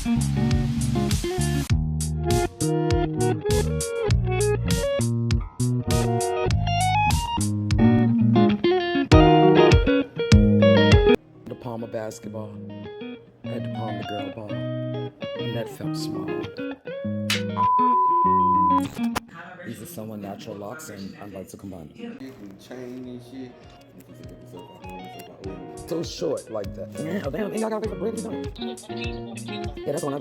The palm of basketball. I had to palm the girl ball. And that felt small. These are somewhat natural locks, and I'd like to combine them. Chain and shit. So short like that. Damn, ain't I gotta wait for break? Yeah, that's one I.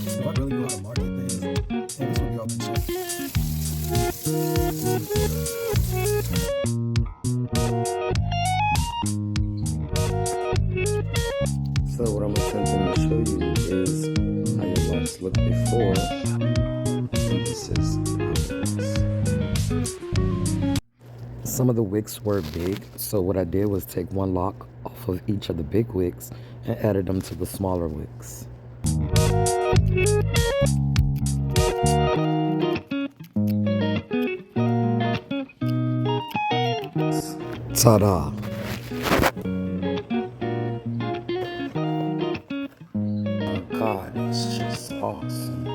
If I really know how to market things, then this would be off the check. So what I'm attempting to show you is how your locks look before, and this is how it looks. Some of the wicks were big, so what I did was take one lock off of each of the big wicks and added them to the smaller wicks. Ta-da! Oh God, it's just awesome.